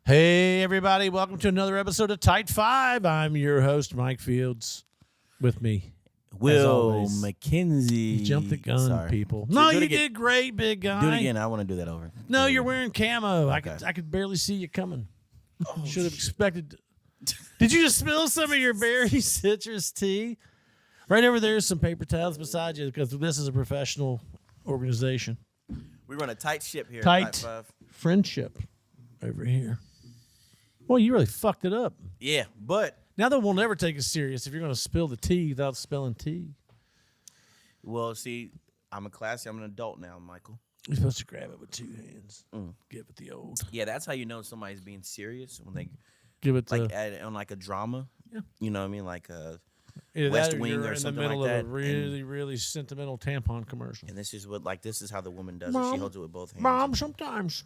Hey, everybody. Welcome to another episode of Tight Five. I'm your host, Mike Fields. With me, Will McKenzie. You jumped the gun, Sorry. people. No, you did great, big guy. Do it again. I want to do that over. No, you're wearing camo. Okay. I could barely see you coming. Should have expected. Did you just spill some of your berry citrus tea? Right over there is some paper towels beside you because this is a professional organization. We run a tight ship here. Tight Five. friendship over here. Well, you really fucked it up. Yeah, but Now that we'll never take it serious if you're going to spill the tea without spilling tea. well, see, I'm an adult now, Michael. You're supposed to grab it with two hands. Give it the old. Yeah, that's how you know somebody's being serious when they Give it like the on like a drama. Yeah. You know what I mean, like a either West that or Wing you're or in something the middle like of that, a really, really sentimental tampon commercial. And this is how the woman does it. Mom, She holds it with both hands. Mom, sometimes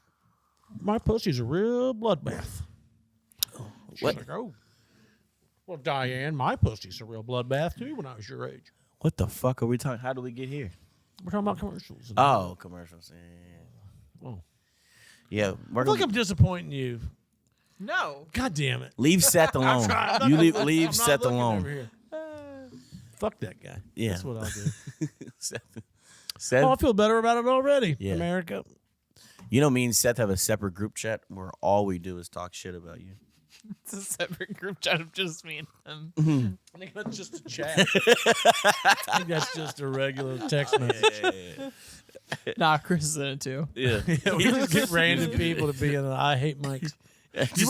my pussy's a real bloodbath. What? Like, oh. Well, Diane, my pussy's a real bloodbath too when I was your age. What the fuck are we talking? How do we get here? We're talking about commercials. Oh, commercials. Yeah. Oh. Yeah, I feel like I'm disappointing you. No. God damn it. leave Seth alone. You leave Seth alone. Fuck that guy. Yeah. That's what I'll do. Seth, Oh, I feel better about it already. Yeah. America. you know, me and Seth have a separate group chat where all we do is talk shit about you. It's a separate group chat of just me and him. I think that's just a chat. I think that's just a regular text message. Nah, Chris is in it too. Yeah. Yeah, we just get random people to be in it. I hate Mike's. You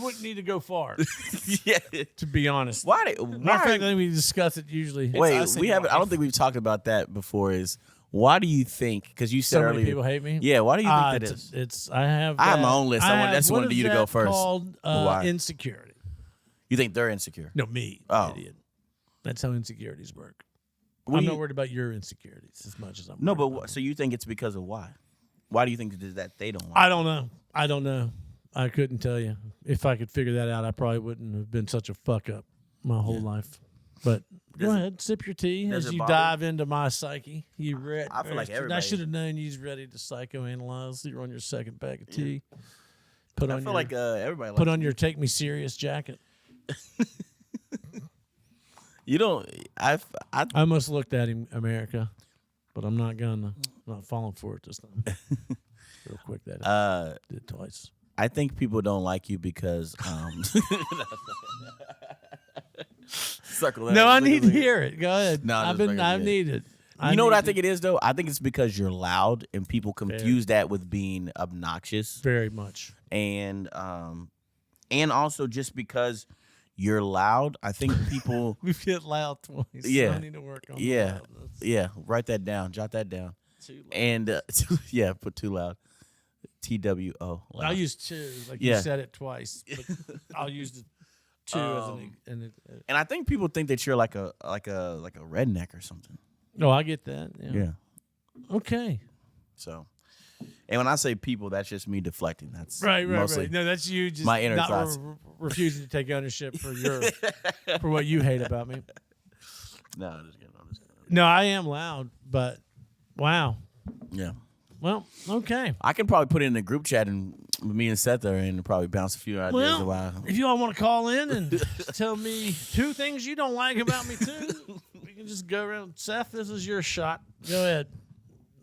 wouldn't need to go far, Yeah. to be honest. Why? Matter of fact, I think we discuss it usually. Wait, us we and haven't. I don't wife. think we've talked about that before. Is why do you think? Because you said So many earlier, people hate me. Yeah. Why do you think that is? It's I have. I have that- my own list. I just what wanted is you to go that first. Called Why? insecurity. You think they're insecure? No, me. Oh. Idiot. That's how insecurities work. What I'm do not you- worried about your insecurities as much as I'm. No, worried but about so you think it's because of why? Why do you think that they don't? I don't know. I couldn't tell you. If I could figure that out, I probably wouldn't have been such a fuck up my whole life. But go ahead, sip your tea does as it you bother dive into my psyche. You read. I feel like I everybody- should have known you was ready to psychoanalyze. You're on your second bag of tea. Put I on feel your like everybody. put likes on your take me serious jacket. You don't. I I almost looked at him, America, but I'm not gonna. I'm not falling for it this time. Real quick, that did twice. I think people don't like you because circle that. No, I need to hear it. Go ahead. No, I've just been. bring it I've in. needed. You know what I think it is though? I think it's because you're loud and people confuse Very. that with being obnoxious. Very much. And also just because you're loud, I think people We've hit loud twice. Yeah. I need to work on yeah. loudness. Yeah, write that down. Jot that down. Too loud. And yeah, put too loud. TWO. I'll loud. use two. Like Yeah. you said it twice. But I'll use the two as an. And I think people think that you're like a redneck or something. No, I get that. Yeah. Yeah. Okay. So, and when I say people, that's just me deflecting. That's Right. mostly No, that's you just my inner not thoughts. refusing to take ownership for for what you hate about me. No, I'm just kidding. No, I am loud, but wow. Yeah. Well, okay. I can probably put it in a group chat and me and Seth are in and probably bounce a few ideas a while. If you all want to call in and tell me two things you don't like about me too, we can just go around. Seth, this is your shot. Go ahead.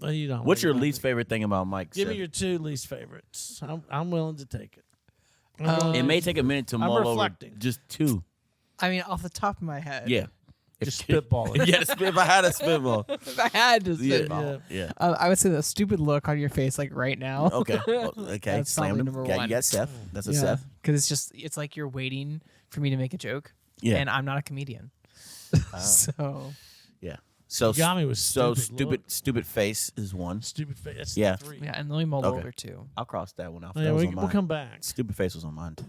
Well, you don't. What's like your about least me. favorite thing about Mike? Give me Seth? your two least favorites. I'm willing to take it. It may take a minute to mull over reflecting. just two. I mean, off the top of my head. Yeah. Just spitballing. Yeah, if I had a spitball. If I had to Yeah. spitball. Yeah. I would say the stupid look on your face, like right now. Okay. Okay. That's Slammed probably him. number Okay, one. you got Seth. That's a Yeah. Seth. Because it's like you're waiting for me to make a joke. Yeah. And I'm not a comedian. So Yeah. So You got me with stupid face is one. Stupid face. That's Yeah. three. yeah, and let me mull Okay. over too. I'll cross that one off. Yeah, That was on we'll mine. come back. Stupid face was on mine too.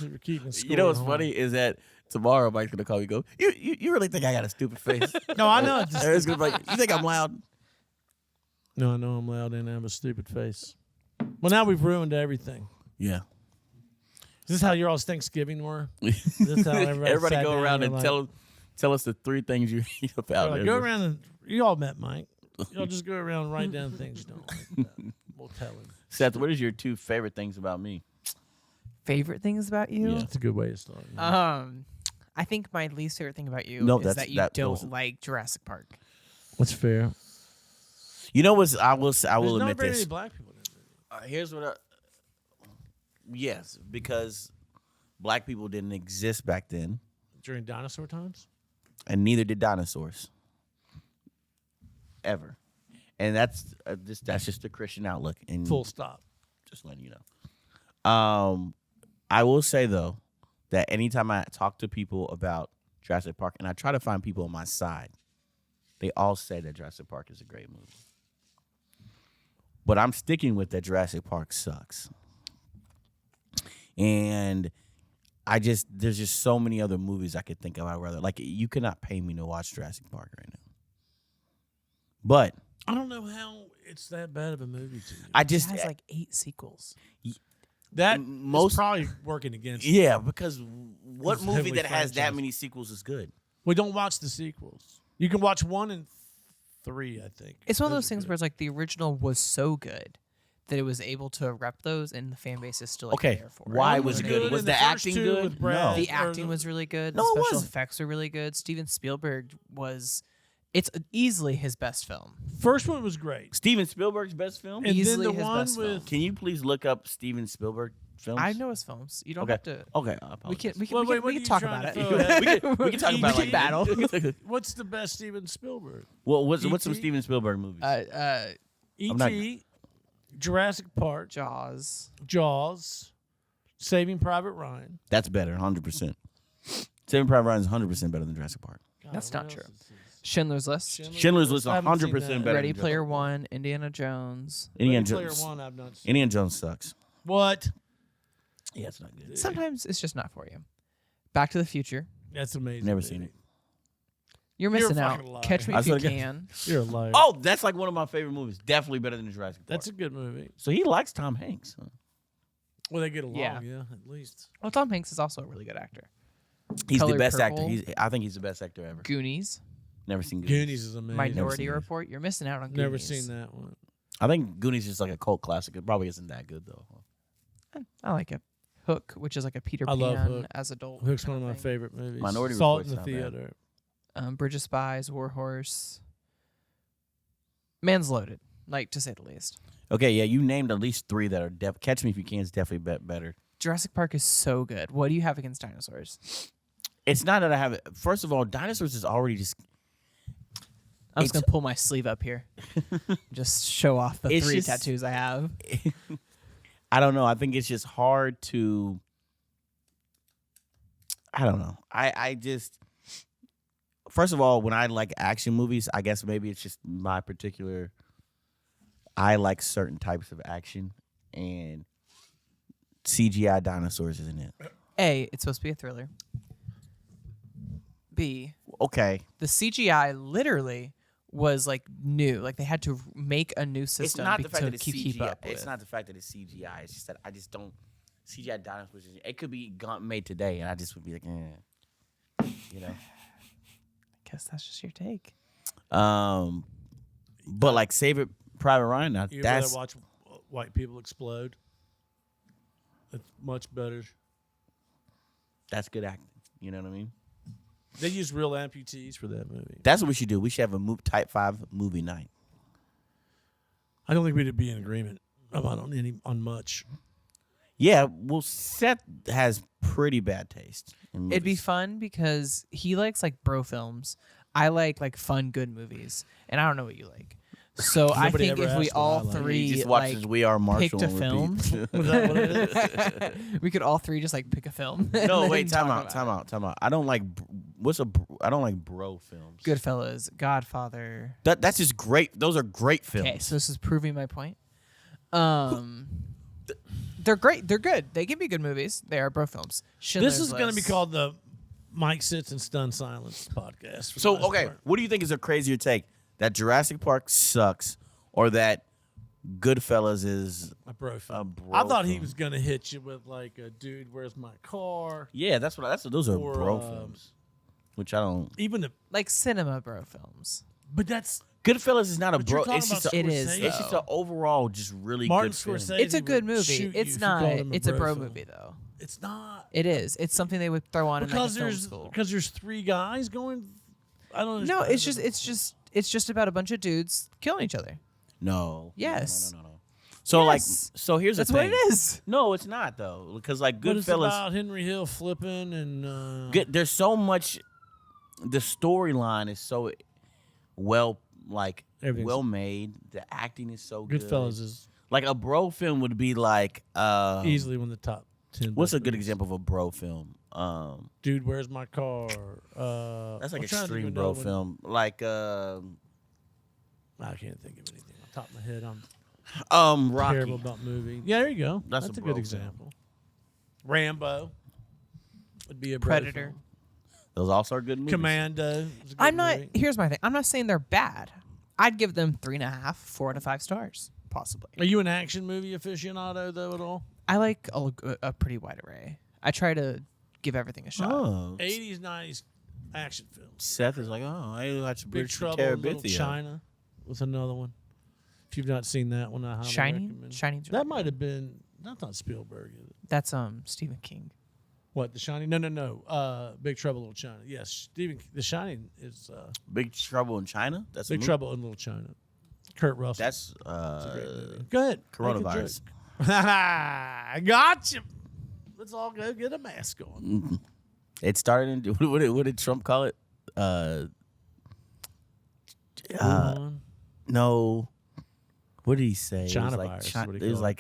We're keeping score You know what's at home. funny is that tomorrow Mike's gonna call me. And go, you really think I got a stupid face? No, I know. It's just- It's gonna be like, you think I'm loud? No, I know I'm loud and I have a stupid face. Well, now we've ruined everything. Yeah. Is this how your all's Thanksgiving were? Is this how Everybody sat go down around and like, tell us the three things you hate about like, it. go around and you all met Mike. Y'all just go around and write down things you don't like. We'll telling. Seth, what is your 2 favorite things about me? Favorite things about you? Yeah, that's a good way to start. I think my least favorite thing about you No, is that's- that you that don't wasn't- like Jurassic Park. That's fair. You know what? I will There's admit not very this. many black people in that movie. Here's what. Yes, because black people didn't exist back then, During dinosaur times? and neither did dinosaurs. Ever, and that's just a Christian outlook. And Full stop. just letting you know. I will say though that anytime I talk to people about Jurassic Park, and I try to find people on my side, they all say that Jurassic Park is a great movie. But I'm sticking with that Jurassic Park sucks. And there's just so many other movies I could think of. I'd rather, like, you cannot pay me to watch Jurassic Park right now. But I don't know how it's that bad of a movie to you. It has like 8 sequels. That most- is probably working against you. yeah, because what It's movie heavily that has that franchised. many sequels is good? We don't watch the sequels. You can watch 1 and 3, I think. It's one of those are things good. where it's like the original was so good that it was able to rep those, and the fan base is still like Okay, there for why it. One was it good? and Was the the first acting 2 good? with Brad- No. The acting was really good. No, the it special wasn't. effects were really good. Steven Spielberg was, it's easily his best film. First one was great. Steven Spielberg's best film? And then Easily the his one best film. with Can you please look up Steven Spielberg films? I know his films. You don't Okay. have to. Okay, I We apologize. can we can, Well, we wait, can, what we are can you talk trying about to it. throw at me? we can talk We about can like battle. What's the best Steven Spielberg? Well, what's some E.T.? Steven Spielberg movies? not- E.T., Jurassic Park, Jaws. Jaws, Saving Private Ryan. That's better, 100%. Saving Private Ryan is 100% better than Jurassic Park. That's what not true. else is this? Schindler's List. Schindler's List is I haven't seen 100% that. better. Ready than Player Jurassic Park. One. Indiana Jones. Indiana Ready Player Jones. One, I've not seen. Indiana Jones sucks. What? Yeah, it's not good. Sometimes it's just not for you. Back to the Future. That's amazing. Never baby. seen it. You're You're a missing out. fucking liar. Catch Me I If You swear to God. Can. You're a liar. Oh, that's like one of my favorite movies. Definitely better than Jurassic Park. That's a good movie. So he likes Tom Hanks. Huh? Well, they get along, Yeah. yeah, at least. Well, Tom Hanks is also a really good actor. He's Color the best Purple. actor. I think he's the best actor ever. Goonies. Never seen Goonies. Goonies is amazing. Minority seen it. Report. You're missing out on Goonies. Never seen that one. I think Goonies is like a cult classic. It probably isn't that good though. I like it. Hook, which is like a Peter I love Pan Hook. as adult. Hook's kind one of my thing. favorite movies. Minority Salt in Report's the not bad. Theater. Bridge of Spies, War Horse. Man's Loaded, like to say the least. Okay, yeah, you named at least 3 that are Catch Me If You Can is definitely better. Jurassic Park is so good. What do you have against dinosaurs? It's not that I have it. First of all, dinosaurs is already just. I'm just It's- gonna pull my sleeve up here, just show off the It's 3 just- tattoos I have. I don't know. I think it's just hard to. I don't know. I just. First of all, when I like action movies, I guess maybe it's just my particular. I like certain types of action, and CGI dinosaurs isn't it? A, it's supposed to be a thriller. B, Okay, the CGI literally was like new. Like they had to make a new it's system not the fact to that it's keep CGI. up with. It's not the fact that it's CGI. It's just that I just don't CGI dinosaurs. It could be made today, and I just would be like, you know. I guess that's just your take. But like Save It Private Ryan, now You that's rather watch white people explode? It's much better. that's good acting. You know what I mean? They use real amputees for that movie. That's what we should do. We should have a type 5 movie night. I don't think we'd be in agreement about on much. Yeah, well, Seth has pretty bad taste in It'd be movies. fun because he likes like bro films. I like fun, good movies, and I don't know what you like. So I Nobody think ever if we asked what I all like. He three just watches like We Are Marshall picked a and film, repeat. Is that what it is? we could all 3 just like pick a film. and No, then wait, talk time about it. out. I don't like I don't like bro films. Goodfellas, Godfather. That's just great. Those are great films. Okay, so this is proving my point. They're great. They're good. They can be good movies. They are bro films. This is going to be List. called the Mike Sits and Stun Silence podcast. for the So most okay, part. what do you think is a crazier take? That Jurassic Park sucks, or that Goodfellas is A bro film. a bro I thought he film? was going to hit you with like a dude, where's my car? Yeah, those are Or, bro films, which I don't. Even the, like cinema bro films. but that's Goodfellas is not a But you're bro. talking It's just about a, It is, Scorsese. it's just an overall just really Martin good film. Scorsese. It's a good would movie. shoot It's you if you not. called him It's a bro film. movie though. It's not. It is. It's something they would throw on in like a film Because school. there's three guys going. I don't know. No, it's just about a bunch of dudes killing each other. No. Yes. No. So Yes. so here's That's the what thing. it is. No, it's not though, because like But it's Goodfellas. about Henry Hill flipping and. There's so much. The storyline is so well Everything's- well made. The acting is so good. Goodfellas is Like a bro film would be like easily one of the top 10. What's a best good movies. example of a bro film? Dude, where's my car? That's like I'm trying to think of extreme another bro one. film. Like I can't think of anything on top of my head. I'm Rocky. terrible about movie. Yeah, there you go. That's That's a a bro good film. example. Rambo would be a bro Predator. film. Those also are good movies. Commando. is a good I'm not. movie. Here's my thing. I'm not saying they're bad. I'd give them 3.5, 4 out of 5 stars, possibly. Are you an action movie aficionado though at all? I like a pretty wide array. I try to give everything a shot. Oh, 80s, 90s action films. Seth is like, oh, I watch Big British Trouble in Little Terabithia. China was another one. If you've not seen that one, I highly Shining? recommend. Shining's That really might have been. That's not Spielberg, is it? That's Stephen King. What, The Shining? No. Big Trouble in Little China. Yes, Stephen. The Shining is Big Trouble in China. That's a Big movie? Trouble in Little China. Kurt Russell. That's It's a great movie. Go ahead. Make a coronavirus. joke. I got you. Let's all go get a mask on. It started in what did Trump call it? Wuhan. No. What did he say? China it was like virus is Chi- what he it was called like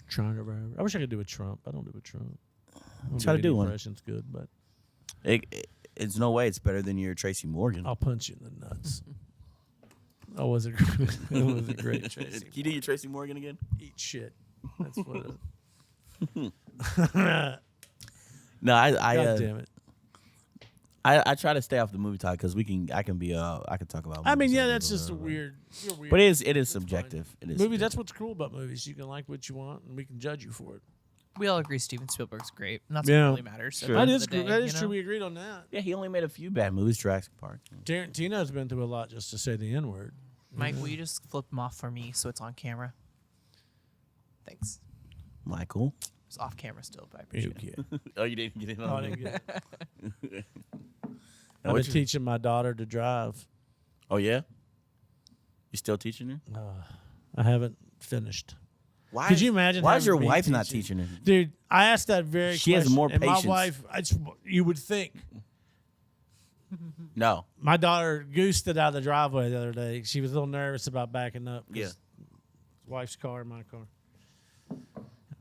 China virus. I wish I could do a Trump. I don't do a Trump. I don't Try to any do one. impressions good, but it's no way it's better than your Tracy Morgan. I'll punch you in the nuts. That was a great, that was a great Can Tracy. you do your Tracy Morgan again? Eat shit. That's what. No, I God damn it. I try to stay off the movie talk because I can talk about. I mean, movies yeah, all that's day. just a weird. You're weird. But it is That's subjective. fine. It is Movies. That's subjective. what's cool about movies. You can like what you want, and we can judge you for it. We all agree Steven Spielberg's great, and that's Yeah. what really matters. at Sure. the end That of is the day, true. That you is know? true. We agreed on that. Yeah, he only made a few bad movies. Jurassic Park. Tarantino's been through a lot just to say the N word. Mike, will you just flip them off for me so it's on camera? Thanks. Michael. It's off camera still, but I appreciate it. Yeah. Oh, you didn't get it Oh, I on. didn't get it. Oh, I've what been you- teaching my daughter to drive. Oh yeah. You still teaching her? I haven't finished. Why? Could you imagine Why is having your me wife not teaching? teaching her? Dude, I asked that very She has question, more and patience. my wife, you would think. No. My daughter goosed it out of the driveway the other day. She was a little nervous about backing up. 'cause Yeah. Wife's car and my car.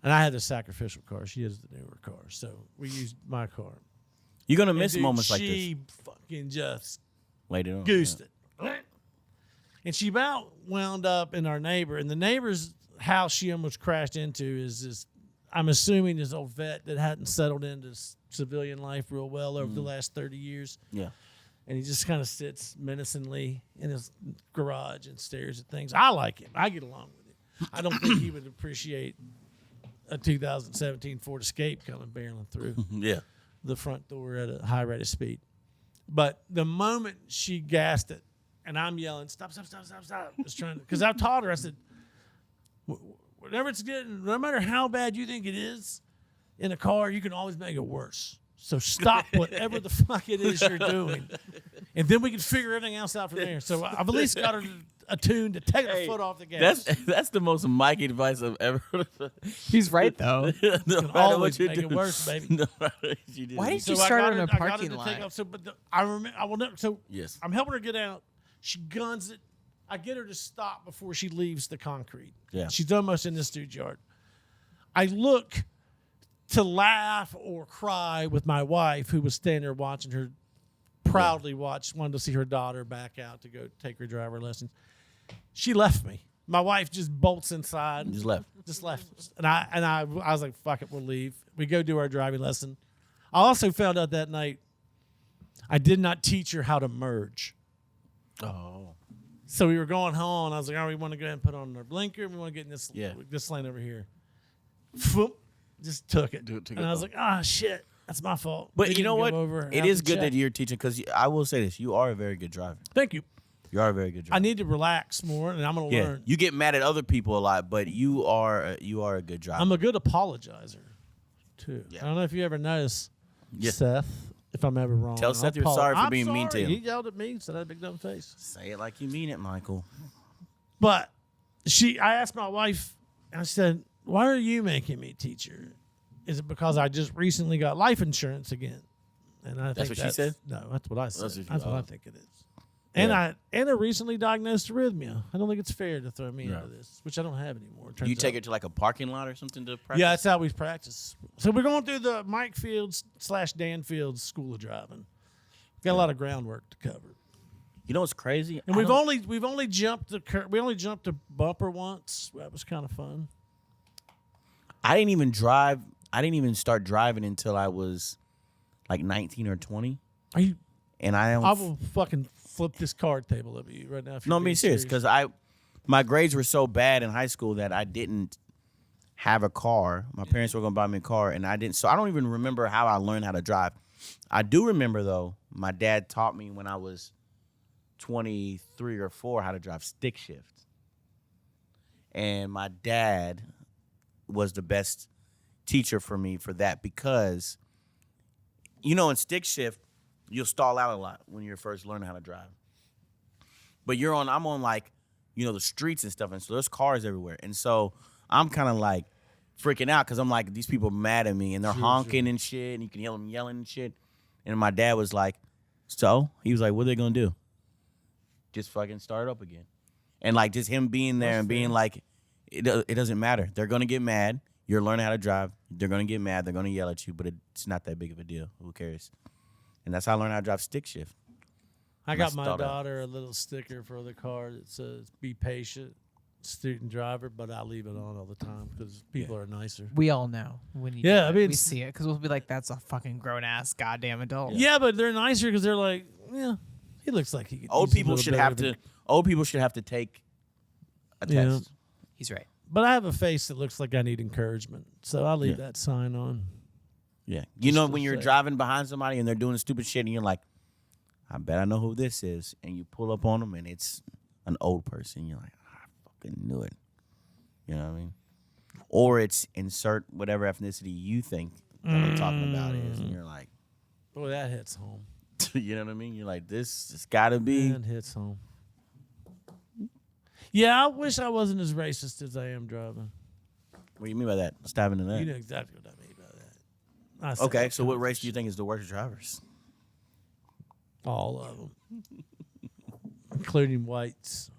And I had the sacrificial car. She has the newer car. So we used my car. You're gonna And miss dude, moments like she this. fucking just Later on. goosed it. And she about wound up in our neighbor. And the neighbor's house she almost crashed into is this, I'm assuming, this old vet that hadn't settled into civilian life real well over the last 30 years. Yeah. And he just kind of sits menacingly in his garage and stares at things. I like him. I get along with him. I don't think he would appreciate a 2017 Ford Escape coming barreling through Yeah. the front door at a high rate of speed. But the moment she gassed it, and I'm yelling, stop, just trying to, because I've taught her, I said, whatever it's getting, no matter how bad you think it is in a car, you can always make it worse. So stop whatever the fuck it is you're doing. And then we can figure everything else out from there. So I've at least got her attuned to take her foot off the gas. That's the most Mikey advice I've ever heard. He's right though. No matter always what you make it do. worse, baby. No matter what you do. Why did you I start got in her- a I got her parking to lot? take off, I remember. I will never. So Yes. I'm helping her get out. She guns it. I get her to stop before she leaves the concrete. Yeah. She's almost in this dude's yard. I look to laugh or cry with my wife, who was standing there watching her proudly wanted to see her daughter back out to go take her driver lessons. She left me. My wife just bolts inside. Just left. Just left. And I was like, fuck it, we'll leave. We go do our driving lesson. I also found out that night I did not teach her how to merge. Oh. So we were going home, and I was like, all right, we want to go ahead and put on our blinker. We want to get in this lane over here. Foop, just took it. Took and it I was off. like, ah, shit, that's my fault. But We you know didn't what? go over and It have is to good check. that you're teaching because I will say this: you are a very good driver. Thank you. You are a very good driver. I need to relax more, and I'm gonna learn. You get mad at other people a lot, but you are a good driver. I'm a good apologizer, too. Yeah. I don't know if you ever noticed, Yeah. Seth, if I'm ever wrong. Tell Seth you're sorry for being mean to him. He yelled at me, said I had a big dumb face. Say it like you mean it, Michael. But I asked my wife, I said, why are you making me teach her? Is it because I just recently got life insurance again? And I think That's what she said? No, that's what I said. That's That's what what you- I think it is. And Yeah. a recently diagnosed arrhythmia. I don't think it's fair to throw me into this, which I don't have anymore. it You turns take out. her to like a parking lot or something to practice? Yeah, that's how we practice. So we're going through the Mike Fields / Dan Fields School of Driving. Got a lot of groundwork to cover. You know what's crazy? And we've only jumped the bumper once. That was kind of fun. I didn't even drive. I didn't even start driving until I was like 19 or 20. Are you? And I don't. I will fucking flip this card table over you right now. If No, you're I'm being being serious because my grades were so bad in high school that I didn't have a car. My parents were going to buy me a car, and I didn't. So I don't even remember how I learned how to drive. I do remember though, my dad taught me when I was 23 or 4 how to drive stick shift, and my dad was the best teacher for me for that because, in stick shift, you'll stall out a lot when you're first learning how to drive. But I'm on like, the streets and stuff, and so there's cars everywhere. And so I'm kind of like freaking out because I'm like, these people are mad at me and they're honking and shit, and you can hear them yelling and shit. And my dad was like, he was like, what are they going to do? Just fucking start up again. And like just him being there and being like, it doesn't matter. They're going to get mad. You're learning how to drive. They're going to get mad. They're going to yell at you, but it's not that big of a deal. Who cares? And that's how I learned how to drive stick shift. I got my stalled out. daughter a little sticker for the car that says "Be patient, student driver," but I leave it on all the time because people are nicer. We all know when you Yeah, do I it. mean, we see it because we'll be like, "That's a fucking grown ass goddamn adult." Yeah, but they're nicer because they're like, yeah, he looks like he could. Old use a people little should better have than- to. Old people should have to take a Yeah. test. He's right. But I have a face that looks like I need encouragement, so I leave Yeah. that sign on. Yeah, Just to when you're say. driving behind somebody and they're doing stupid shit, and you're like, I bet I know who this is, and you pull up on them, and it's an old person. You're like, I fucking knew it. You know what I mean? Or it's insert whatever ethnicity you think that I'm talking about is, and you're like, Boy, that hits home. you know what I mean? You're like, this has got to be. That hits home. Yeah, I wish I wasn't as racist as I am driving. What do you mean by that? Let's dive into that. You know exactly what I mean by that. I say Okay, all so what kinds of race do you shit. think is the worst drivers? All of them, including whites.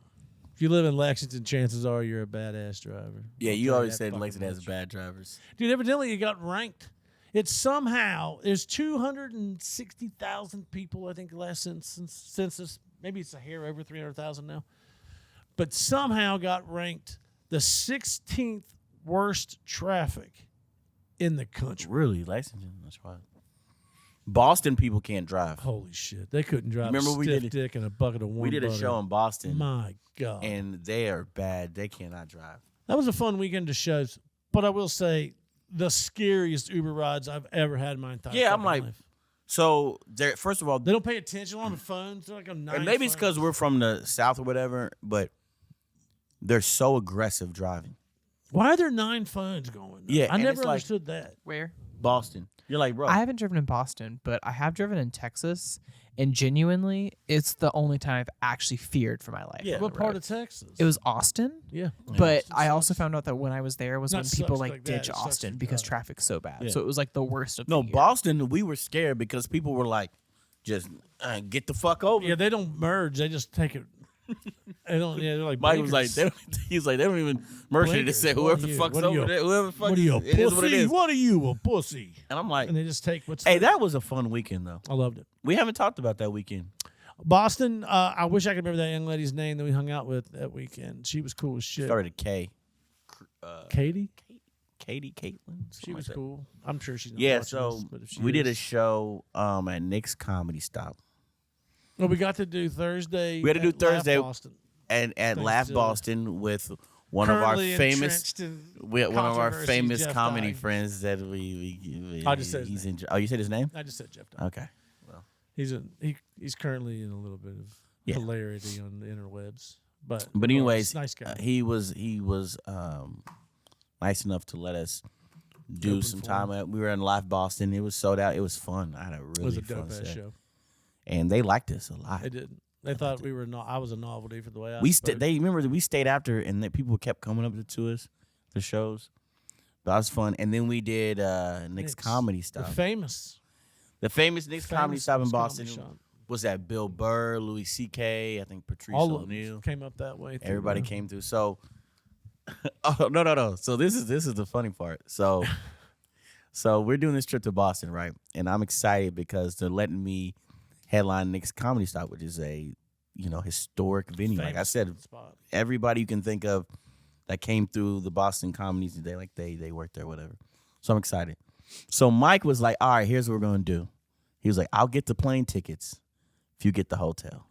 If you live in Lexington, chances are you're a badass driver. Yeah, I'll you tell always that said fucking Lexington has much. bad drivers. Dude, evidently it got ranked. It's somehow there's 260,000 people. I think the last census. Maybe it's a hair over 300,000 now, but somehow got ranked the 16th worst traffic in the country. Really, Lexington? That's why. Boston people can't drive. Holy shit! They couldn't drive Remember a we stiff did- dick and a bucket of warm We did a butter. show in Boston, My God, and they are bad. They cannot drive. that was a fun weekend of shows. But I will say, the scariest Uber rides I've ever had in my entire Yeah, I'm fucking like, life. So, first of all, They don't pay attention on the phones. They're like a and maybe it's because we're from the South or whatever, but they're so aggressive driving. Why are there 9 phones going? Yeah, I and never it's like- understood that. Where? Boston. You're like, bro. I haven't driven in Boston, but I have driven in Texas, and genuinely, it's the only time I've actually feared for my life. Yeah. on What the part road. of Texas? It was Austin, yeah. but Austin I sucks. also found out that when I was there was Not when people sucks like like that, ditch it sucks Austin for because driving. traffic's so bad. Yeah. So it was like the worst of no, the year. Boston, we were scared because people were like, just get the fuck over. Yeah, they don't merge. They just take it. They don't. Yeah, they're like. Mike was like, blinkers. he's like, they don't even merge it to Blinkers. say What whoever are the you? fuck's What are you? over there, whoever the fuck What are you, a it is what it pussy? is. What are you, a pussy? And I'm like, And they just take what's. hey, there. that was a fun weekend though. I loved it. We haven't talked about that weekend. Boston. I wish I could remember that young lady's name that we hung out with that weekend. She was cool as shit. Started a K. Katie. Katie, Caitlin. She was cool. I'm sure she's not Yeah, watching so this, but if she we did a is- show at Nick's Comedy Stop. Well, we got to do Thursday. We had to do at Laugh Thursday Boston. And at Thanks Laugh to- Boston with one of our Currently famous entrenched in one of our controversy, famous Jeff comedy Dye. friends that we I just said his he's name. in. Oh, you said his name? I just said Jeff. Dye. Okay. He's currently in a little bit of. Yeah. hilarity on the interwebs. But anyways, nice guy. he was nice enough to let us do Open some for time. We were in Live Boston. It was sold out. It was fun. I had a It was really a fun dope ass set, show. and they liked us a lot. They did. They thought we were. I was a novelty for the way I. We spoke. they remember that we stayed after, and that people kept coming up to us, the shows. That was fun. And then we did Nick's Comedy The Stop. famous Nick's Comedy Stop in Boston. comedy shop. Was that Bill Burr, Louis C.K., I think Patrice All of O'Neal. them came up that way. Everybody came through. So, oh no. So this is the funny part. So we're doing this trip to Boston, right? And I'm excited because they're letting me headline Nick's Comedy Stop, which is a historic venue. Like I said, spot. everybody you can think of that came through the Boston comedies today, like they worked there, whatever. So I'm excited. So Mike was like, all right, here's what we're gonna do. He was like, I'll get the plane tickets if you get the hotel.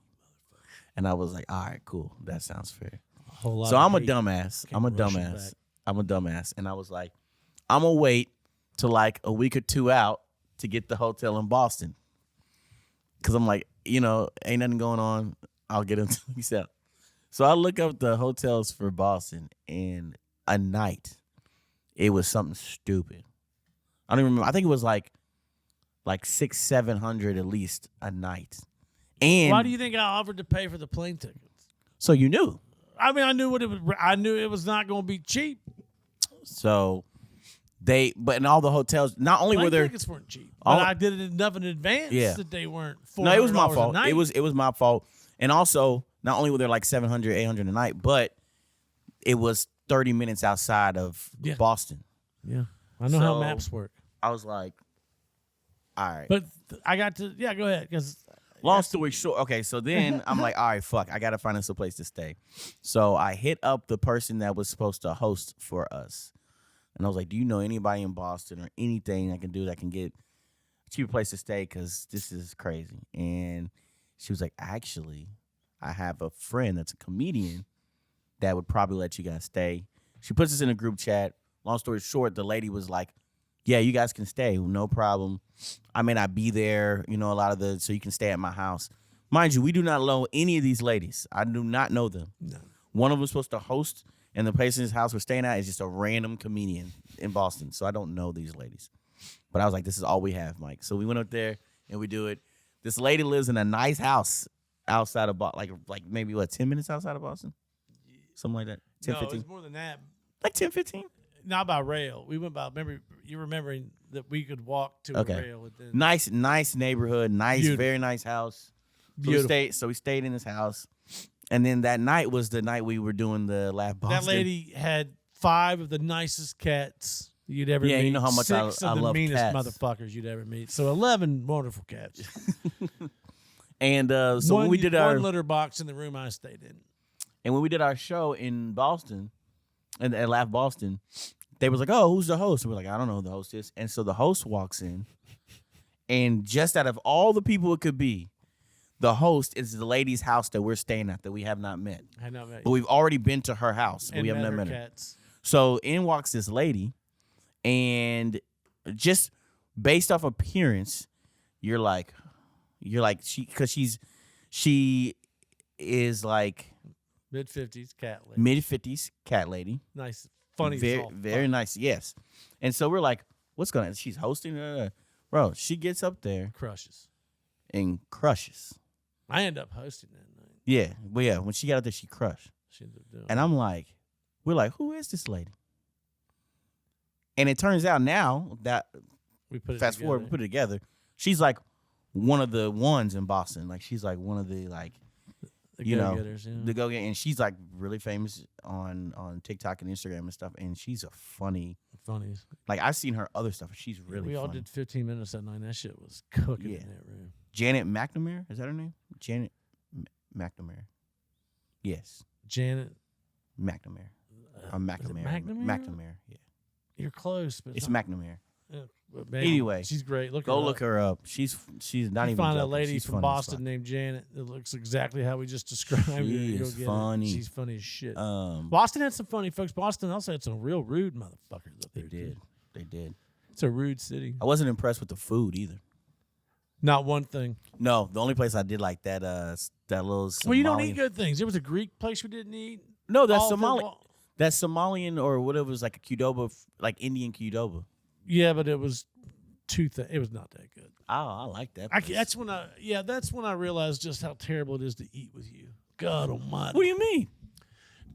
And I was like, all right, cool. That sounds fair. So I'm a dumbass. I'm a dumbass. And I was like, I'm going to wait till like a week or two out to get the hotel in Boston. Because I'm like, ain't nothing going on. I'll get them 2 weeks out. So I look up the hotels for Boston, and a night, it was something stupid. I don't even remember. I think it was like $600-700 at least a night. And Why do you think I offered to pay for the plane tickets? So you knew. I mean, I knew what it was. I knew it was not going to be cheap. So but in all the hotels, not only Plane were there tickets weren't cheap, but I did it enough in advance that they weren't. No, it was my $400 fault. a night. It was my fault. And also, not only were there like $700-800 a night, but it was 30 minutes outside of Boston. Yeah, I know how maps work. I was like, all right. But I got to go ahead because. Long story short, okay, so then I'm like, all right, fuck, I got to find us a place to stay. So I hit up the person that was supposed to host for us. And I was like, do you know anybody in Boston or anything I can do that can get a cheaper place to stay? Because this is crazy. And she was like, actually, I have a friend that's a comedian that would probably let you guys stay. She puts us in a group chat. Long story short, the lady was like, yeah, you guys can stay, no problem. I may not be there, so you can stay at my house. Mind you, we do not know any of these ladies. I do not know them. No. One of them is supposed to host, and the place in his house we're staying at is just a random comedian in Boston. So I don't know these ladies. But I was like, this is all we have, Mike. So we went up there, and we do it. This lady lives in a nice house outside of Boston, like maybe, 10 minutes outside of Boston? Something like that. 10, 15? It's more than that. Like 10, 15? Not by rail. We went by. You remembering that we could walk to a rail. Nice neighborhood. Beautiful. Very nice house. Beautiful. So we stayed in his house, and then that night was the night we were doing the Laugh Boston. That lady had 5 of the nicest cats you'd ever meet. Yeah, you know how much 6 I of the love meanest cats. motherfuckers you'd ever meet. So 11 wonderful cats. And so when we did our one litter box in the room I stayed in, and when we did our show in Boston, and at Laugh Boston, they was like, "Oh, who's the host?" And we're like, "I don't know who the host is." And so the host walks in, and just out of all the people it could be, the host is the lady's house that we're staying at that we have not met. I know, But we've already been to her house. and we have met not her met her. cats. So in walks this lady, and just based off appearance, you're like she is like Mid-50s cat lady. mid-50s cat lady. Nice, funny, Very nice, yes. And so we're like, what's going on? She's hosting, bro. She gets up there crushes. and crushes. I end up hosting that night. Yeah, well, yeah. When she got up there, she crushed. She ended up doing And I'm like, we're like, who is this lady? And it turns out now that we put it fast together. forward, we put it together. She's like one of the ones in Boston. Like she's like one of the The you know, go-getters, yeah. the go-get, and she's like really famous on TikTok and Instagram and stuff. And she's a funny. Funnies. Like I've seen her other stuff. She's really. We all funny. did 15 minutes that night. That shit was cooking Yeah. in that room. Janet McNamara, is that her name? Janet McNamara. Yes, Janet. McNamara. Or Is it McNamara. McNamara? McNamara. Yeah, You're close, but it's not, McNamara. but man, Anyway, she's great. Go look her up. She's not You even. find a joking. lady She's from funny as Boston named Janet that looks exactly how we just described her. She Go is get her. funny. She's funny as shit. fuck. Boston had some funny folks. Boston also had some real rude motherfuckers up They there. did. Too. They did. It's a rude city. I wasn't impressed with the food either. Not one thing. No, the only place I did like that that little Somalian. Well, you don't eat good things. There was a Greek place we didn't eat. No, that's All of Somali. them- That's Somalian or whatever. It was like a Qdoba, like Indian Qdoba. Yeah, but it was it was not that good. Oh, I like that. That's when I realized just how terrible it is to eat with you. God Almighty. What do you mean?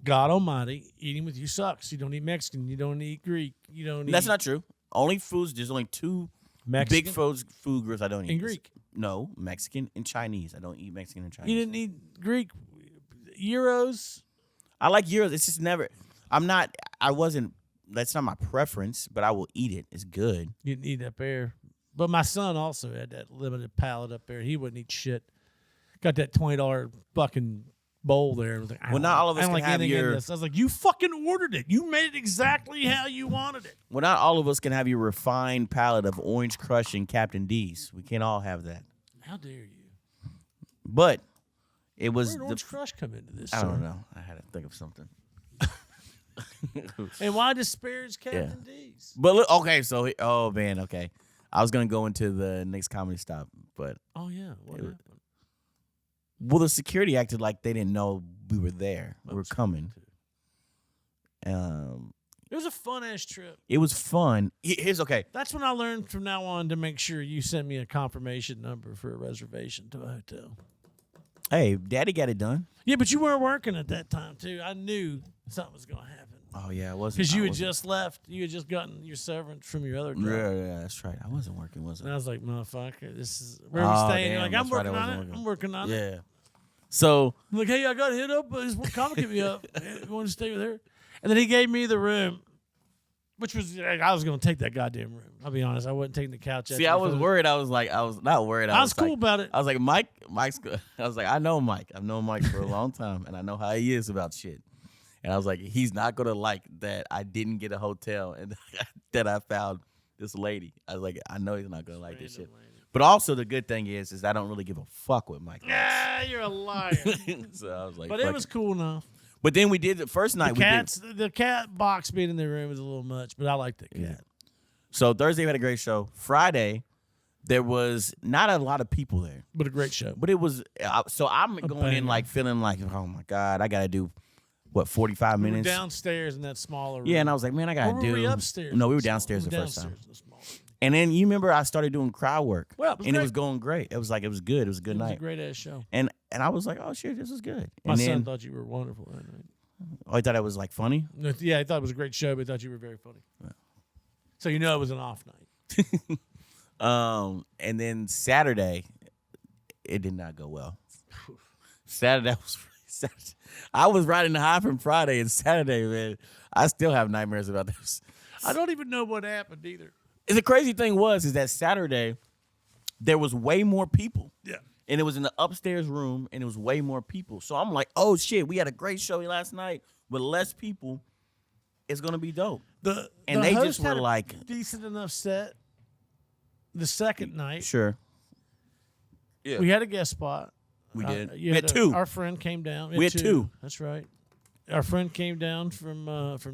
God Almighty, eating with you sucks. You don't eat Mexican. You don't eat Greek. You don't eat. That's not true. Only foods. There's only two Mexican big food groups I don't eat. and Greek. No, Mexican and Chinese. I don't eat Mexican and Chinese. You didn't eat Greek. Euros. I like gyros. It's just never. I wasn't. That's not my preference, but I will eat it. It's good. You didn't eat up there. But my son also had that limited palate up there. He wouldn't eat shit. Got that $20 fucking bowl there. I was like, Well, not all of us I don't can like have anything in your- this. I was like, you fucking ordered it. You made it exactly how you wanted it. Well, not all of us can have your refined palate of Orange Crush and Captain D's. We can't all have that. How dare you? But it was Where did Orange Crush come into this? I sir? don't know. I had to think of something. And why disparage Captain D's? But look, okay, so oh man, okay. I was gonna go into the next comedy stop, but Oh yeah, what happened? well, the security acted like they didn't know we were there. We were That's coming. It was a fun ass trip. It was fun. Here's okay. That's when I learned from now on to make sure you send me a confirmation number for a reservation to a hotel. Hey, Daddy got it done. Yeah, but you weren't working at that time too. I knew something was going to happen Oh yeah, I wasn't. because you I had wasn't- just left. You had just gotten your severance from your other job. Yeah, that's right. I wasn't working, was And I? I was like, motherfucker, this is where are we Oh, staying? You're damn, like, I'm that's right, I working on wasn't it. working. I'm working on it. Yeah. So I'm like, hey, I got hit up, but this one comic hit me up. Hey, you want to stay with her? And then he gave me the room, which was I was going to take that goddamn room. I'll be honest, I wasn't taking the couch. see, I was worried. I was not worried. I was cool like, about it. I was like, Mike's good. I was like, I know Mike. I've known Mike for a long time, and I know how he is about shit. And I was like, he's not gonna like that I didn't get a hotel and that I found this lady. I was like, I know he's not gonna like this shit. But also the good thing is I don't really give a fuck with Mike. Ah, you're a liar. So I was like, But it was cool enough. But then we did the first night. The cat box being in the room was a little much, but I liked the cat. So Thursday we had a great show. Friday there was not a lot of people there, But a great show. but it was. So I'm going in banger. like feeling like, oh my god, I gotta do what 45 We were minutes. downstairs in that smaller room. Yeah, and I was like, man, I gotta Or do. were we upstairs? No, we were downstairs the first Downstairs time. in the small room. And then you remember I started doing crowd work. Well, it was and it great. was going great. It was good. It was a good It was a night. great ass show. And I was like, oh shit, this is good. My And son then thought you were wonderful that night. I thought it was like funny. Yeah, he thought it was a great show, but he thought you were very funny. So you know it was an off night. And then Saturday, it did not go well. Saturday I was riding the high from Friday, and Saturday, man, I still have nightmares about this. I don't even know what happened either. The crazy thing is that Saturday there was way more people. Yeah. And it was in the upstairs room, and it was way more people. So I'm like, oh shit, we had a great show last night with less people. It's gonna be dope. And they host just were had a like- decent enough set. The second night, Sure. Yeah. we had a guest spot. We did. You We had two. Our friend came down. We had two. That's right. Our friend came down from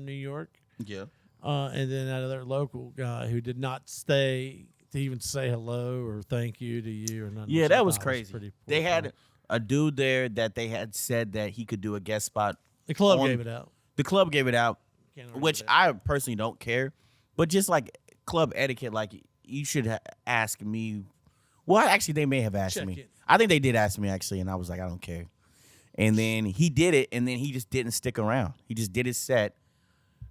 New York, Yeah. and then that other local guy who did not stay to even say hello or thank you to you or nothing. Yeah, which I that was thought crazy. pretty poor They had form. a dude there that they had said that he could do a guest spot. The club on- gave it out. The club gave it out, Can't argue which that. I personally don't care. But just like club etiquette, like you should ask me. Well, actually, they may have asked Check me. it. I think they did ask me actually, and I was like, I don't care. And then he did it, and then he just didn't stick around. He just did his set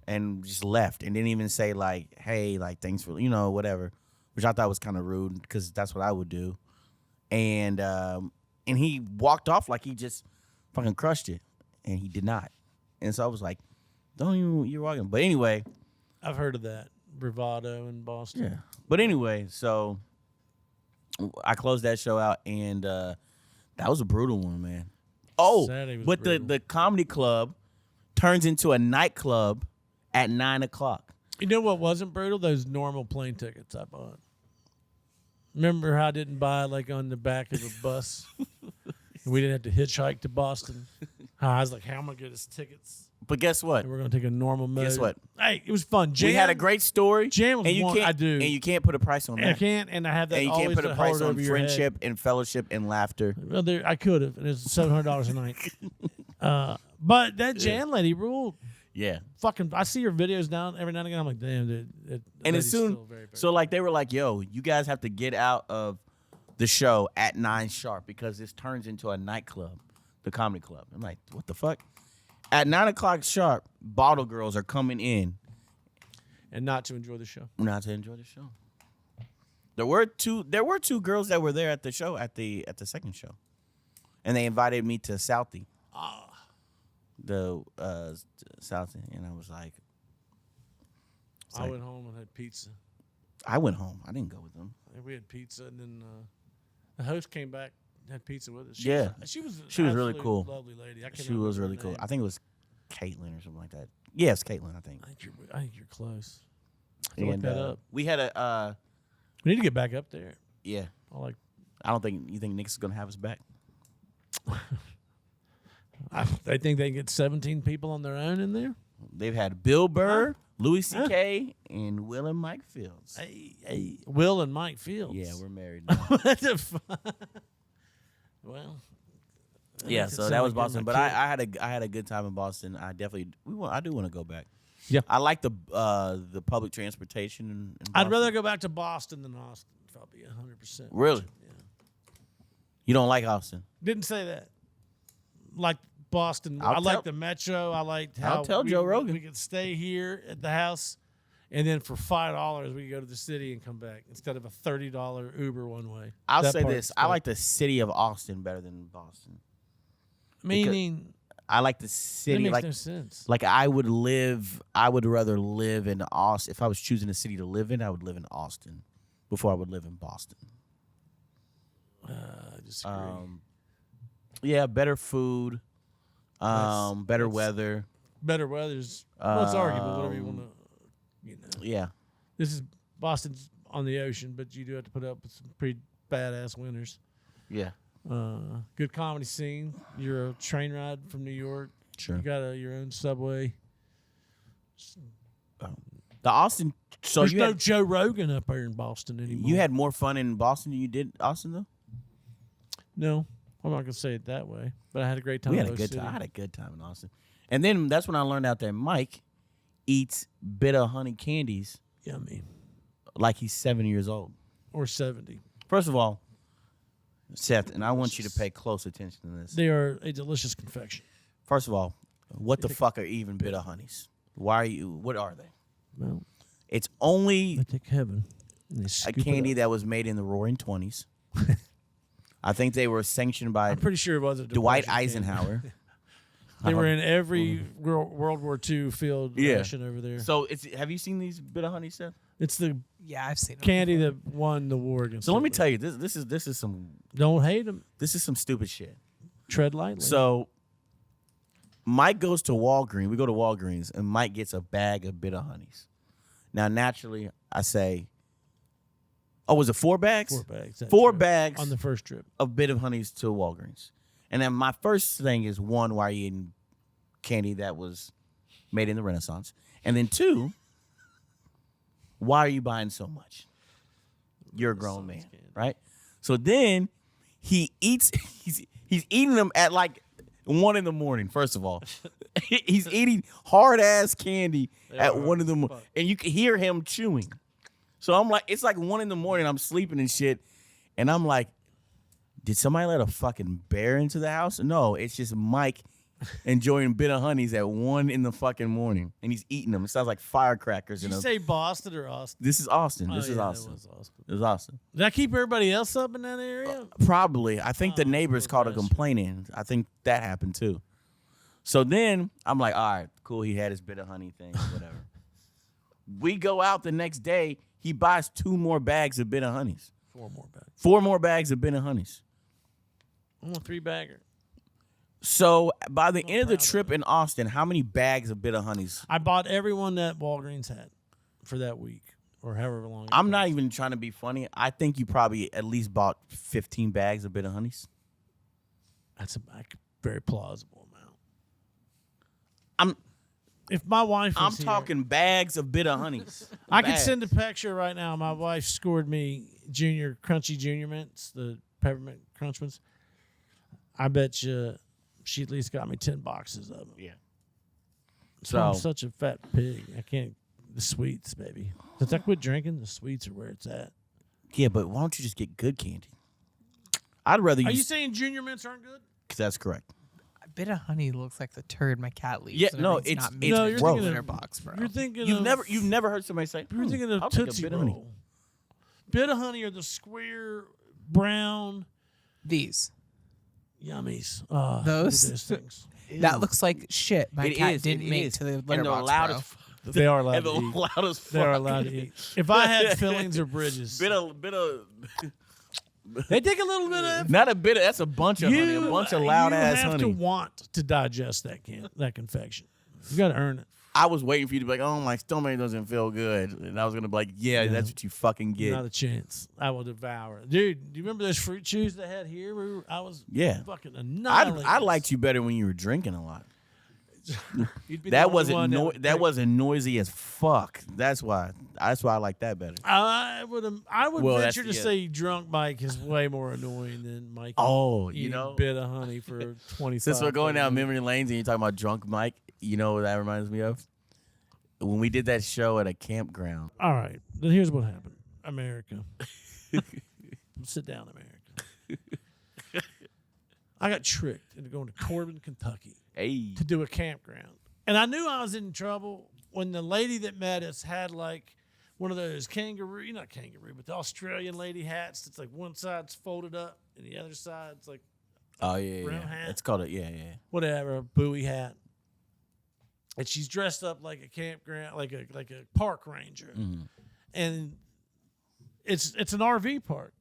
and just left, and didn't even say like, "Hey, like thanks for whatever," which I thought was kind of rude because that's what I would do. And he walked off like he just fucking crushed it, and he did not. And so I was like, "Don't even you're walking." But anyway, I've heard of that bravado in Boston. yeah. But anyway, so I closed that show out, and that was a brutal one, man. Oh, Saturday was but brutal. the comedy club turns into a nightclub at 9:00. You know what wasn't brutal? Those normal plane tickets I bought. Remember how I didn't buy like on the back of a bus? We didn't have to hitchhike to Boston. I was like, how am I going to get his tickets? But guess what? And we're gonna take a normal mode. Guess what? Hey, it was fun. Jam, We had a great story. Jam was and you one can't, I do. And you can't put a price on And I that. can't, and I have that And you always can't put a to price hold on over your head. friendship and fellowship and laughter. Well, I could have, and it's $700 a night. But that Jan lady ruled. Yeah. Fucking, I see her videos now every now and again. I'm like, damn, dude. And as soon, very, very so like they were like, yo, you guys have to get out of the show at 9 sharp because this turns into a nightclub, the comedy club. I'm like, what the fuck? At 9 o'clock sharp, bottle girls are coming in. and not to enjoy the show. Not to enjoy the show. There were two girls that were there at the show at the second show, and they invited me to Southie, the Southie, and I was like, I went home and had pizza. I went home. I didn't go with them. And we had pizza, and then the host came back, had pizza with us. Yeah. She was really absolute cool. lovely lady. I can't She remember was her really cool. name. I think it was Caitlin or something like that. Yes, Caitlin, I think. I think you're close. I can look And that up. we had a We need to get back up there. yeah. I don't think Nick's is gonna have us back. they think they can get 17 people on their own in there. They've had Bill Burr, Louis C.K., and Will and Mike Fields. Hey, Will and Mike Fields. Yeah, we're married now. What the fuck? Well, Yeah, makes it so sound that was like you're Boston. my But kid. I had a good time in Boston. I do want to go back. Yeah. I like the public transportation. In I'd Boston. rather go back to Boston than Austin. Probably 100%. Really? Yeah. You don't like Austin? Didn't say that. Like Boston, I'll I like tell- the metro. I liked how I'll tell Joe Rogan. we could stay here at the house, and then for $5 we could go to the city and come back instead of a $30 Uber one way. I'll That say part this: is I dope. like the city of Austin better than Boston. Meaning I like the it city, makes like no sense. like I would rather live in Austin. If I was choosing a city to live in, I would live in Austin before I would live in Boston. I disagree. Yeah, better food, better that's- weather. Better weather's well, it's arguable. Whatever you want to, Yeah, This is Boston's on the ocean, but you do have to put up with some pretty badass winters. yeah, Good comedy scene. You're a train ride from New York. sure. You got your own subway. The Austin. So There's you no had, Joe Rogan up here in Boston anymore. you had more fun in Boston than you did Austin, though. No, I'm not gonna say it that way, but I had a great time. We in had a both good cities. time. I had a good time in Austin, and then that's when I learned out that Mike eats bitter honey candies Yummy. like he's 7 years old. Or 70. First of all, Seth, and I want you to pay close attention to this. They are a delicious confection. First of all, what the fuck are even bitter honeys? Why are you? What are they? Well, It's only they take heaven. And they a scoop it candy up. that was made in the Roaring 20s. I think they were sanctioned by I'm pretty sure it was a Dwight depression candy. Eisenhower. They were in every World War II field Yeah. ration over there. So have you seen these bitter honey, Seth? It's the Yeah, I've seen it. candy that won the war against. So let me Hitler. tell you, this is some Don't hate them. stupid shit. Tread lightly. So Mike goes to Walgreens. We go to Walgreens, and Mike gets a bag of bitter honeys. Now, naturally, I say, oh, was it 4 bags? 4 bags. that 4 trip. bags on the first trip. of bitter honeys to Walgreens. And then my first thing is, 1, why are you eating candy that was made in the Renaissance? And then 2, why are you buying so much? You're a grown man, right? So then he eats, he's eating them at like 1 in the morning, first of all. He's eating hard ass candy at 1 in the morning. And you can hear him chewing. So I'm like, it's like 1 in the morning, I'm sleeping and shit. And I'm like, did somebody let a fucking bear into the house? No, it's just Mike enjoying bitter honeys at 1 in the fucking morning. And he's eating them. It sounds like firecrackers. Did you say Boston or Austin? This is Austin. Oh, This is yeah, Austin. That was Austin. It was Austin. Did I keep everybody else up in that area? Probably. I think the neighbors Lord called a bless you. complaint in. I think that happened too. So then I'm like, all right, cool. He had his bitter honey thing, whatever. We go out the next day. He buys 2 more bags of bitter honeys. 4 more bags. 4 more bags of bitter honeys. I'm a 3-bagger. So by the end of the proud of trip in Austin, how many bags of bitter honeys? I bought everyone that Walgreens had for that week or however long. it I'm not was. even trying to be funny. I think you probably at least bought 15 bags of bitter honeys. That's a very plausible amount. if my wife I'm was here, talking bags of bitter honeys. I could Bags. send a picture right now. My wife scored me crunchy junior mints, the peppermint crunch ones. I bet you she at least got me 10 boxes of them. Yeah. So I'm So such a fat pig. I can't. The sweets, baby. Since I quit drinking, the sweets are where it's at. yeah, but why don't you just get good candy? I'd rather Are you. you saying junior mints aren't good? Because that's correct. A bit of honey looks like the turd my cat leaves. Yeah, whenever no, it's it's- not it's made No, in you're a thinking litter of- box, bro. You're thinking You've of, never heard somebody say. You're thinking of I'll take a Tootsie bit of honey. Roll. Bit of honey are the square brown These. yummies. Those? Those things. That looks like shit. My It cat is, didn't it make is. to the And litter they're box, loud bro. as fuck. They are allowed And to they're eat. loud as fuck. They are allowed to eat. If I had fillings or bridges, Bit of they take a little bit of. not a bit of, that's a bunch of honey, a bunch of loud ass You have to honey. want to digest that confection. You got to earn it. I was waiting for you to be like, oh, my stomach doesn't feel good. And I was going to be like, yeah, that's what you fucking get. Not a chance. I will devour it. Dude, do you remember those fruit chews they had here? I was Yeah. fucking annihilated. I liked you better when you were drinking a lot. You'd be the That only wasn't one would that drink. wasn't noisy as fuck. That's why I like that better. I would Well, venture that's- to yeah. say drunk Mike is way more annoying than Mike. Oh, eating you know, bit of honey for 25. since we're going down 30 minutes. memory lanes and you're talking about drunk Mike, you know what that reminds me of? When we did that show at a campground. All right, then here's what happened. America. Sit down, America. I got tricked into going to Corydon, Kentucky Hey, to do a campground. And I knew I was in trouble when the lady that met us had like one of those not kangaroo, but the Australian lady hats that's like one side's folded up and the other side's like oh yeah, brown yeah. hat. It's called a yeah. whatever, a buoy hat. And she's dressed up like a campground, like a park ranger. Mm-hmm. And it's an RV park.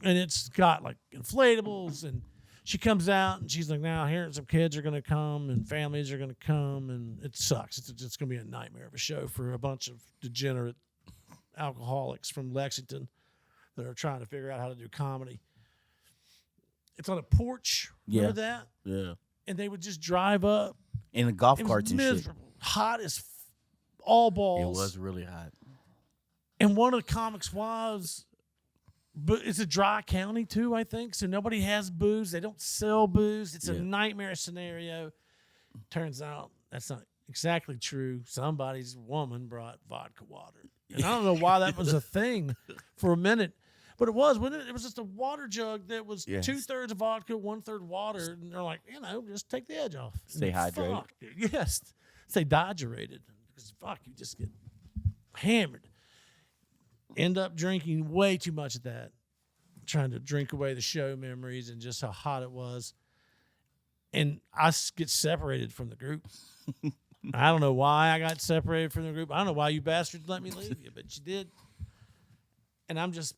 And it's got like inflatables, and she comes out and she's like, now here some kids are gonna come and families are gonna come, and it sucks. It's gonna be a nightmare of a show for a bunch of degenerate alcoholics from Lexington that are trying to figure out how to do comedy. It's on a porch. Remember that? Yeah. And they would just drive up. In the golf It was carts and shit. miserable, hot as all balls. It was really hot. And one of the comics was, but it's a dry county too, I think. So nobody has booze. They don't sell booze. It's a Yeah. nightmare scenario. Turns out that's not exactly true. Somebody's woman brought vodka water. And I don't know why that was a thing for a minute. But it was, wasn't it? It was just a water jug that was Yes. 2/3 vodka, 1/3 water. And they're like, just take the edge off. Stay And hydrated. fuck, dude. Yes. Stay dehydrated. Because fuck, you just get hammered. End up drinking way too much of that. Trying to drink away the show memories and just how hot it was. And I get separated from the group. I don't know why I got separated from the group. I don't know why you bastards let me leave you, but you did. And I'm just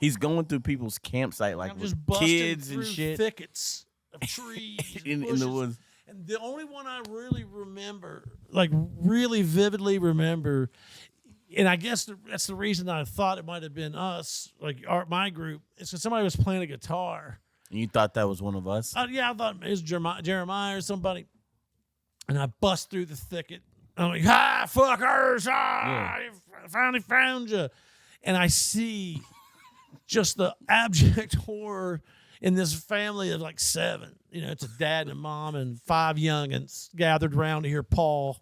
He's going through people's campsite like I'm with just busting kids through and shit thickets of trees in bushes. the woods. And the only one I really remember, like really vividly remember, and I guess that's the reason I thought it might have been us, like my group, is because somebody was playing a guitar. And you thought that was one of us? Yeah, I thought it was Jeremiah or somebody. And I bust through the thicket. I'm like, hi, fuckers. I finally found you. And I see just the abject horror in this family of like 7. It's a dad and a mom and 5 youngins gathered around to hear Paul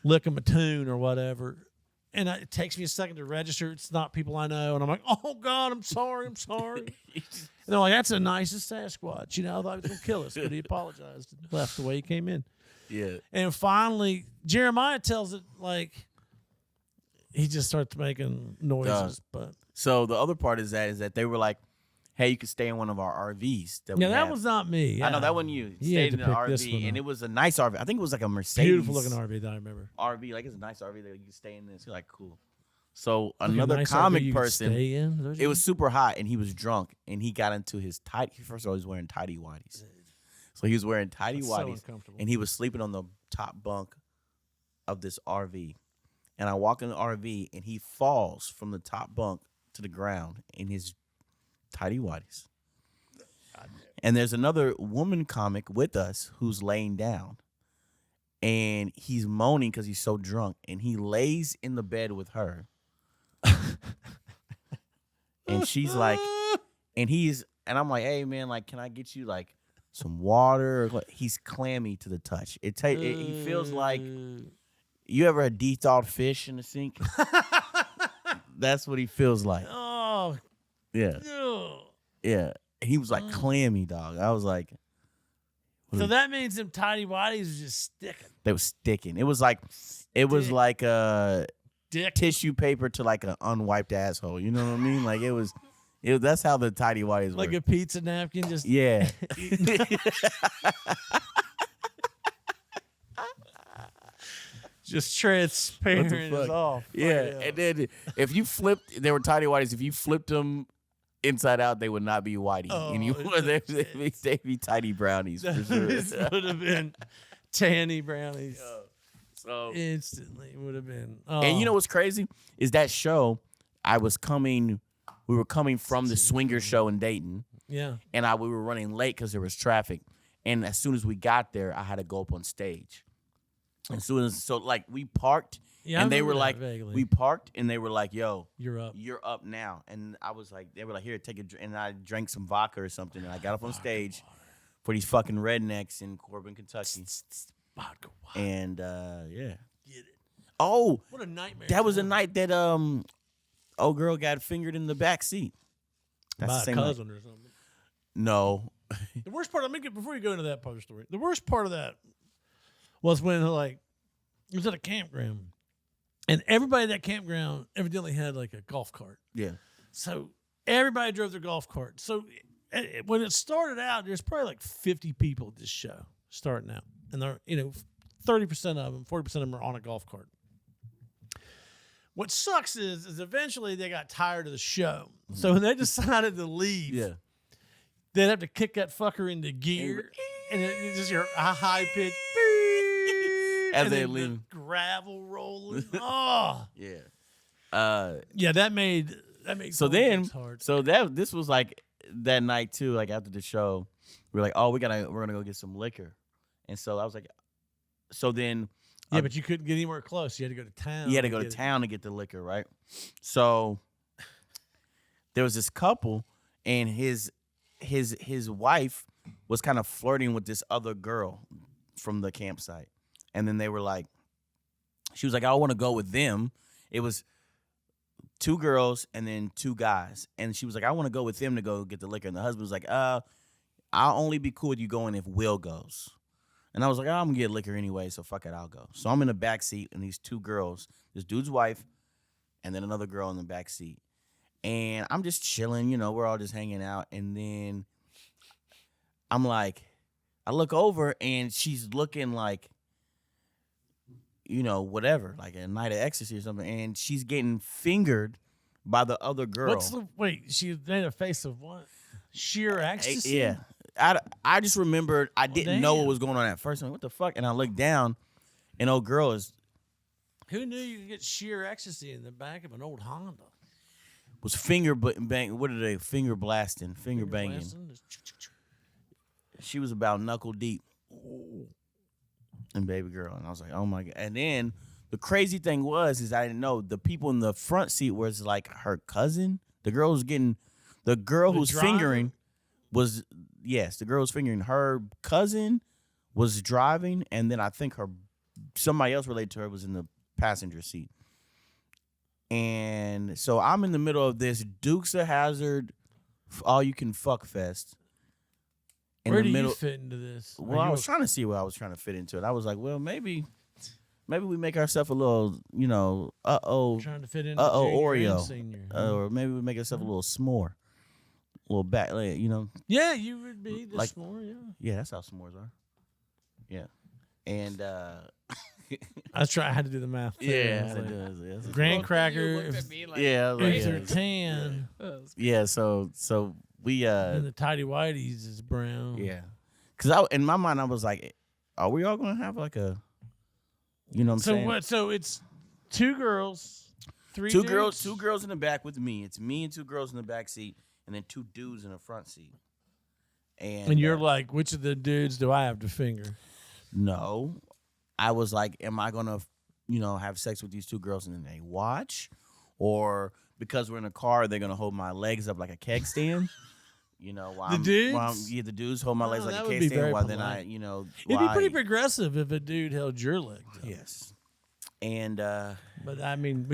lick 'em a tune or whatever. And it takes me a second to register. It's not people I know. And I'm like, oh, God, I'm sorry. And they're like, that's the nicest Sasquatch. I thought he was going to kill us, but he apologized and left the way he came in. Yeah. And finally, Jeremiah tells it like he just starts making noises. But So the other part is that they were like, hey, you could stay in one of our RVs. That we yeah, that have. was not me. I know Yeah. that wasn't you. He had Stayed in to an pick this one RV, and up. it was a nice RV. I think it was like a Mercedes. Beautiful looking RV that I remember. RV, like it's a nice RV that you can stay in. This, you're like cool. So Like a another nice comic RV you could person. stay in? Is that what It you was super hot, and he was drunk, and he got into his tidy. First of all, he was wearing tidy whities. So he was wearing tidy That's so whities, uncomfortable. and he was sleeping on the top bunk of this RV. And I walk in the RV, and he falls from the top bunk to the ground in his tidy whities. And there's another woman comic with us who's laying down. and he's moaning because he's so drunk, and he lays in the bed with her, and she's like, and I'm like, hey man, like, can I get you like some water? He's clammy to the touch. He feels like, you ever had de-thawed fish in the sink? That's what he feels like. Oh, Yeah. ew. Yeah. He was like clammy, dog. I was like, So that means them tidy whities was just sticking. they was sticking. It was like a Dick. tissue paper to like an unwiped asshole. You know what I mean? Like that's how the tidy whities Like were. a pizza napkin, just Yeah. just transparent What the as fuck? off. Yeah. And then if you flipped, they were tidy whities. If you flipped them inside out, they would not be whitey. Oh, And they'd be tidy brownies for sure. This would have been tanny brownies. So Instantly would have been. Oh. And you know what's crazy is that show. We were coming from the swinger show in Dayton, Yeah. and we were running late because there was traffic. And as soon as we got there, I had to go up on stage. And we parked, Yeah, I and they were remember like, that vaguely. we parked, and they were like, "Yo, You're up. you're up now." And I was like, they were like, "Here, take a drink." And I drank some vodka or something, and I got up on stage for these fucking rednecks in Corbin, Kentucky. Vodka. And yeah. Get it. Oh, What a nightmare. that was a time. night that old girl got fingered in the back seat. That's By the a same night. cousin or something. No. The worst part, before you go into that part of the story, the worst part of that was when, like, it was at a campground, and everybody at that campground evidently had, like, a golf cart. Yeah. So everybody drove their golf cart. So when it started out, there's probably like 50 people at this show starting out. And they're, 30% of them, 40% of them are on a golf cart. What sucks is eventually they got tired of the show. So when they decided to leave, Yeah. they'd have to kick that fucker into gear. And it's just your high pitch. As and they then the leave. gravel rolling. Oh. Yeah. Yeah, that made So going then, gigs hard. this was like that night too. Like after the show, we were like, "Oh, we're gonna go get some liquor," and so I was like, so then, Yeah, but you couldn't get anywhere close. You had to go to town. you had to go to town to get the liquor, right? So there was this couple, and his wife was kind of flirting with this other girl from the campsite, and then they were like, she was like, "I want to go with them." It was 2 girls and then 2 guys. And she was like, "I want to go with them to go get the liquor." And the husband was like, "I'll only be cool with you going if Will goes." And I was like, "I'm going to get liquor anyway, so fuck it, I'll go." So I'm in the back seat, and these 2 girls, this dude's wife, and then another girl in the back seat. And I'm just chilling, we're all just hanging out. And then I'm like, I look over, and she's looking like, whatever, like a night of ecstasy or something, and she's getting fingered by the other girl. She made a face of what? Sheer ecstasy? Yeah. I just remembered I didn't know what damn. was going on at first. I'm like, what the fuck? And I looked down, and old girl Who knew you could get sheer ecstasy in the back of an old Honda? was finger bang. What are they? Finger blasting, finger banging. Blasting? She was about knuckle deep. And baby girl, and I was like, oh my God. And then the crazy thing is I didn't know the people in the front seat was like her cousin. The girl who's driver? fingering the girl was fingering her cousin was driving, and then I think somebody else related to her was in the passenger seat. And so I'm in the middle of this Dukes of Hazzard all you can fuck fest. Where do you fit into this? Well, I was trying to see where I was trying to fit into it. I was like, well, maybe we make ourselves a little, trying to fit into Oreo, and senior. or maybe we make ourselves a little s'more, a little back, Yeah, you would be the like- s'more, yeah. Yeah, that's how s'mores are. Yeah, and I had to do the math. too. I was like, Graham cracker, yeah, I was like, eggs are yeah. tan, Yeah, so we and the tidy whities is brown. yeah, because in my mind I was like, are we all gonna have like a, what I'm So saying? what? So it's 2 girls, 3 Two dudes? girls in the back with me. It's me and 2 girls in the back seat, and then 2 dudes in the front seat. And you're like, which of the dudes do I have to finger? No, I was like, am I gonna, have sex with these two girls and then they watch, or because we're in a car, they're gonna hold my legs up like a keg stand. While The the dudes hold my legs like that a would keg be stand. very While then polite. while It'd be pretty I- progressive if a dude held your leg. Up. Yes, and But I mean,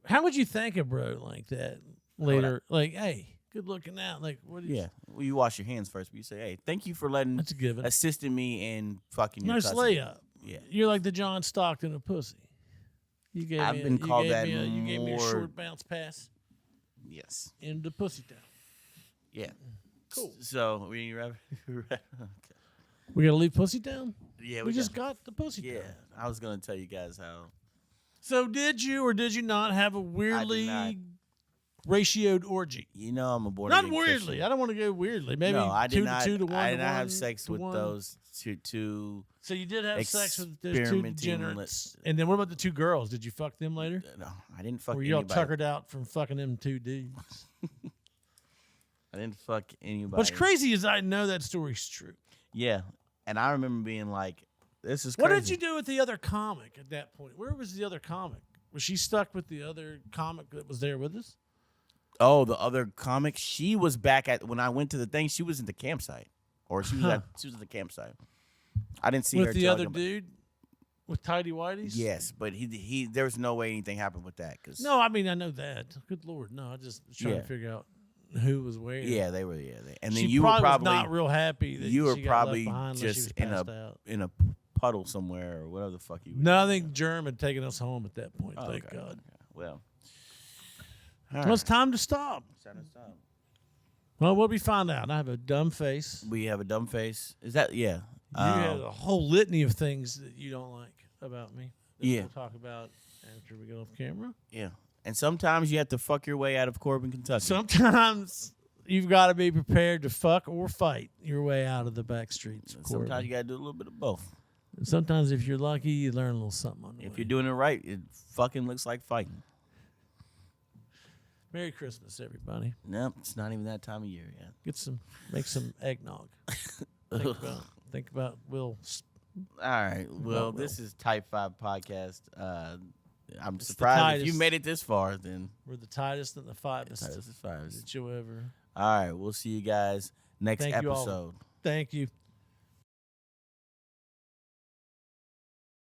how would you thank a bro like that later? Like, hey, good looking out. Like, what? yeah, well, you wash your hands first, but you say, hey, thank you for That's a given. assisting me in fucking your Nice cousin. layup. Yeah. You're like the John Stockton of pussy. You gave I've me been called you gave that me you gave me a more- short bounce pass Yes. into pussy town. Yeah. Cool. So we okay. We gotta leave pussy town. Yeah, We just got the pussy Yeah, town. I was gonna tell you guys how. So did you or did you not have a weirdly not. ratioed orgy? I'm a born Not again weirdly. Christian. I don't want to go weirdly. Maybe No, I did 2 not. to 2 to 1 I to did not have 1 sex to with 1. those two. So you did have sex with those two experimenting degenerates. And then what about the two girls? Did you fuck them later? No, I didn't fuck Were y'all anybody. tuckered out from fucking them two dudes? I didn't fuck anybody. What's crazy is I know that story's true. Yeah, and I remember being like, "This is What crazy." did you do with the other comic at that point? Where was the other comic? Was she stuck with the other comic that was there with us? Oh, the other comic. She was back at when I went to the thing. She was in the campsite, or she was at the campsite. I didn't see her With the till I other got back. dude? With tidy whities? Yes, but he there was no way anything happened with that because No, I mean I know that. Good Lord, no. I just was trying Yeah. to figure out who was where. yeah they were and then She you were probably was not real happy that you were she got probably left behind unless she just was in passed out. a puddle somewhere or whatever the fuck you. were No, I doing. think Germ had taken us home at that point. Oh, Thank okay, God. okay. Well, Well, it's time to stop. Time to stop. Well, what we find out? I have a dumb face. We have a dumb face. Is that yeah? You had a whole litany of things that you don't like about me. That Yeah. We'll talk about after we get off camera. yeah. And sometimes you have to fuck your way out of Corbin, Kentucky. Sometimes you've got to be prepared to fuck or fight your way out of the back streets. of Sometimes Corbin. you gotta do a little bit of both. And sometimes, if you're lucky, you learn a little something on the If way. you're doing it right, it fucking looks like fighting. Merry Christmas, everybody. Nope, it's not even that time of year yet. Make some eggnog. think about Will. All right. Well, Will. this is Type 5 Podcast. I'm It's the surprised if tightest. you made it this far, then We're the tightest and the fivest this is 5. that you ever. All right. We'll see you guys next Thank you all. episode. Thank you.